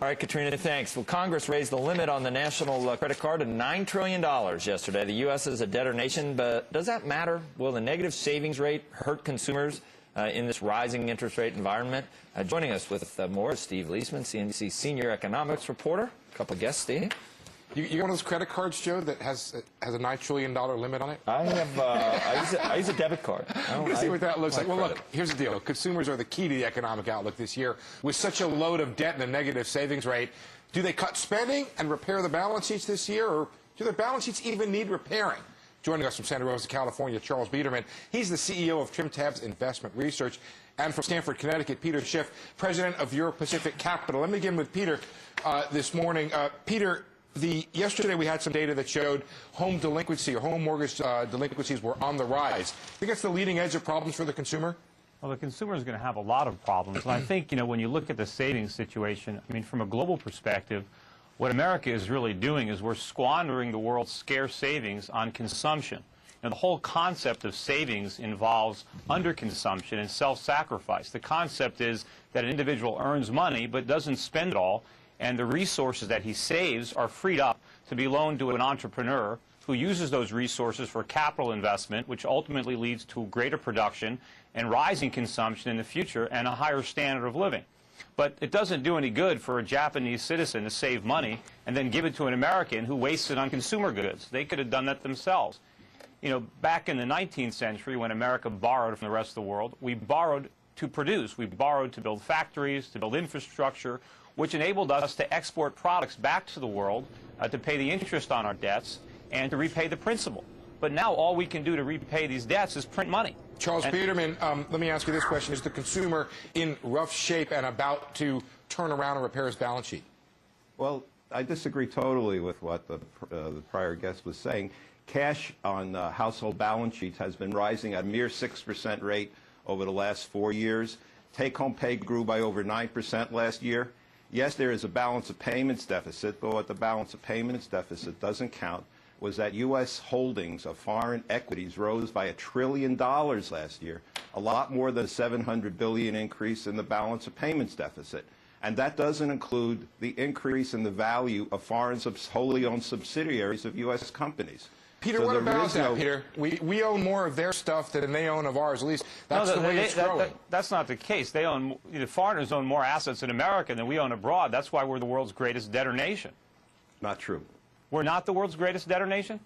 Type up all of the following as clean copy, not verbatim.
All right, Katrina, thanks. Well, Congress raised the limit on the national credit card to $9 trillion yesterday. The U.S. is a debtor nation, but does that matter? Will the negative savings rate hurt consumers in this rising interest rate environment? Joining us with more is Steve Leisman, CNBC senior economics reporter. A couple of guests, Steve. You got one of those credit cards, Joe, that has a $9 trillion limit on it? I have. I use a debit card. Let's see what that looks like. Well, look, here's the deal. Consumers are the key to the economic outlook this year. With such a load of debt and a negative savings rate, do they cut spending and repair the balance sheets this year, or do their balance sheets even need repairing? Joining us from Santa Rosa, California, Charles Biederman. He's the CEO of Trim Tabs Investment Research. And from Stamford, Connecticut, Peter Schiff, president of Euro Pacific Capital. Let me begin with Peter this morning. Peter, yesterday we had some data that showed home delinquency or home mortgage delinquencies were on the rise. I think that's the leading edge of problems for the consumer. Well, the consumer is going to have a lot of problems. And I think, when you look at the savings situation, from a global perspective, what America is really doing is we're squandering the world's scarce savings on consumption. The whole concept of savings involves underconsumption and self-sacrifice. The concept is that an individual earns money but doesn't spend it all, and the resources that he saves are freed up to be loaned to an entrepreneur who uses those resources for capital investment, which ultimately leads to greater production and rising consumption in the future and a higher standard of living. But it doesn't do any good for a Japanese citizen to save money and then give it to an American who wastes it on consumer goods. They could have done that themselves. Back in the 19th century, when America borrowed from the rest of the world, we borrowed to produce. We borrowed to build factories, to build infrastructure, which enabled us to export products back to the world, to pay the interest on our debts, and to repay the principal. But now all we can do to repay these debts is print money. Charles Biederman, let me ask you this question. Is the consumer in rough shape and about to turn around and repair his balance sheet? Well, I disagree totally with what the prior guest was saying. Cash on household balance sheets has been rising at a mere 6% rate over the last 4 years. Take-home pay grew by over 9% last year. Yes, there is a balance of payments deficit, but what the balance of payments deficit doesn't count was that U.S. holdings of foreign equities rose by $1 trillion last year, a lot more than a $700 billion increase in the balance of payments deficit. And that doesn't include the increase in the value of foreign wholly owned subsidiaries of U.S. companies. Peter, so what about that, Peter? We own more of their stuff than they own of ours. At least that's the way it's growing. That's not the case. The foreigners own more assets in America than we own abroad. That's why we're the world's greatest debtor nation. Not true. We're not the world's greatest debtor nation?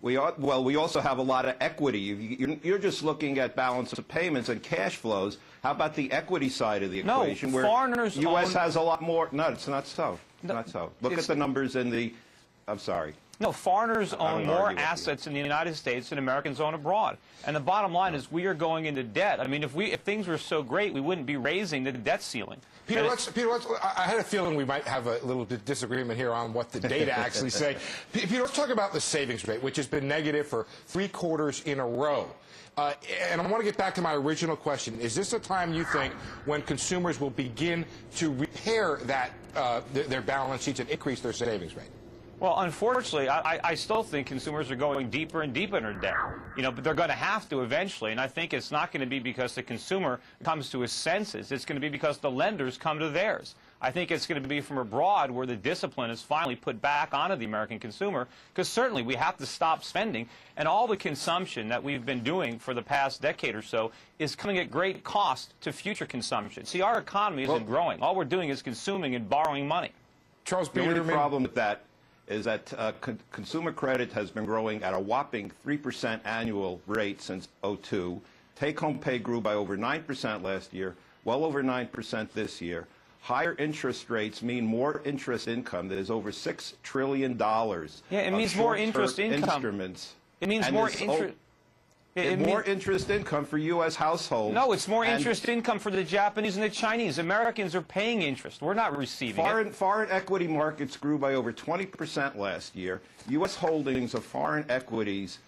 We are. Well, we also have a lot of equity. You're just looking at balance of payments and cash flows. How about the equity side of the equation? No, foreigners own... U.S. has a lot more. No, it's not so. It's not so. Look at the numbers in the... I'm sorry. No, foreigners own more assets in the United States than Americans own abroad. And the bottom line is we are going into debt. If things were so great, we wouldn't be raising the debt ceiling. Peter, I had a feeling we might have a little disagreement here on what the data actually say. Peter, let's talk about the savings rate, which has been negative for 3 quarters in a row. And I want to get back to my original question. Is this a time you think when consumers will begin to repair that their balance sheets and increase their savings rate? Well, unfortunately, I still think consumers are going deeper and deeper into debt. But they're going to have to eventually. And I think it's not going to be because the consumer comes to his senses. It's going to be because the lenders come to theirs. I think it's going to be from abroad where the discipline is finally put back onto the American consumer, because certainly we have to stop spending. And all the consumption that we've been doing for the past decade or so is coming at great cost to future consumption. See, our economy isn't growing. All we're doing is consuming and borrowing money. Charles Biederman, the only problem with that is that consumer credit has been growing at a whopping 3% annual rate since '02. Take-home pay grew by over 9% last year, well over 9% this year. Higher interest rates mean more interest income. That is over $6 trillion. Yeah, it means more interest income. Instruments. It means more interest. More interest income for U.S. households. No, it's more interest income for the Japanese and the Chinese. Americans are paying interest. We're not receiving it. Foreign equity markets grew by over 20% last year. U.S. holdings of foreign equities,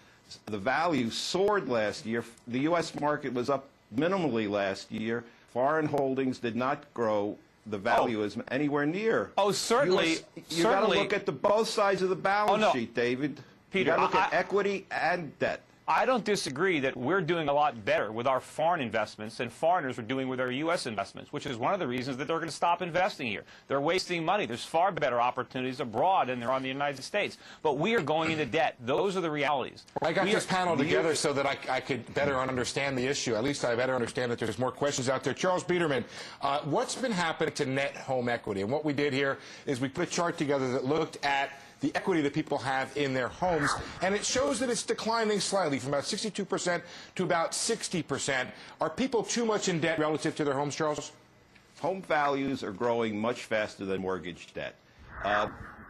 the value soared last year. The U.S. market was up minimally last year. Foreign holdings did not grow. The value is anywhere near. Oh, certainly. You got to look at both sides of the balance sheet, David. Peter, you got to look at equity and debt. I don't disagree that we're doing a lot better with our foreign investments than foreigners are doing with their U.S. investments, which is one of the reasons that they're going to stop investing here. They're wasting money. There's far better opportunities abroad than there are in the United States. But we are going into debt. Those are the realities. I got this panel together so that I could better understand the issue. At least I better understand that there's more questions out there. Charles Biederman, what's been happening to net home equity? And what we did here is we put a chart together that looked at the equity that people have in their homes, and it shows that it's declining slightly from about 62% to about 60%. Are people too much in debt relative to their homes, Charles? Home values are growing much faster than mortgage debt.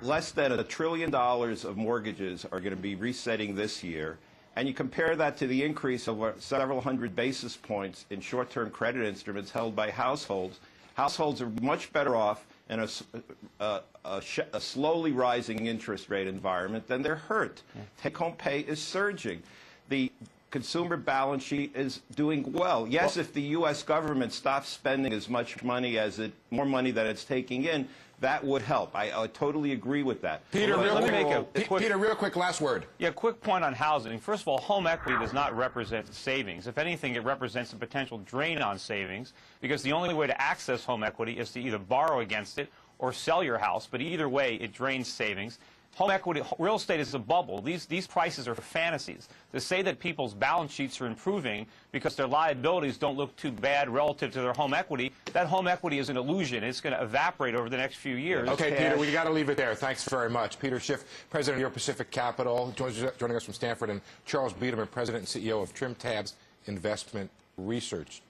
Less than $1 trillion of mortgages are going to be resetting this year, and you compare that to the increase of several hundred basis points in short-term credit instruments held by households. Households are much better off in a slowly rising interest rate environment, then they're hurt. Take-home pay is surging. The consumer balance sheet is doing well. Yes, if the U.S. government stops spending as much money more money than it's taking in, that would help. I totally agree with that. Peter, Peter, real quick, last word. Yeah, quick point on housing. First of all, home equity does not represent savings. If anything, it represents a potential drain on savings, because the only way to access home equity is to either borrow against it or sell your house, but either way, it drains savings. Home equity, real estate is a bubble. These prices are fantasies. To say that people's balance sheets are improving because their liabilities don't look too bad relative to their home equity, that home equity is an illusion. It's going to evaporate over the next few years. Okay, Peter, we got to leave it there. Thanks very much. Peter Schiff, president of Euro Pacific Capital, joining us from Stanford, and Charles Biederman, president and CEO of Trim Tabs Investment Research.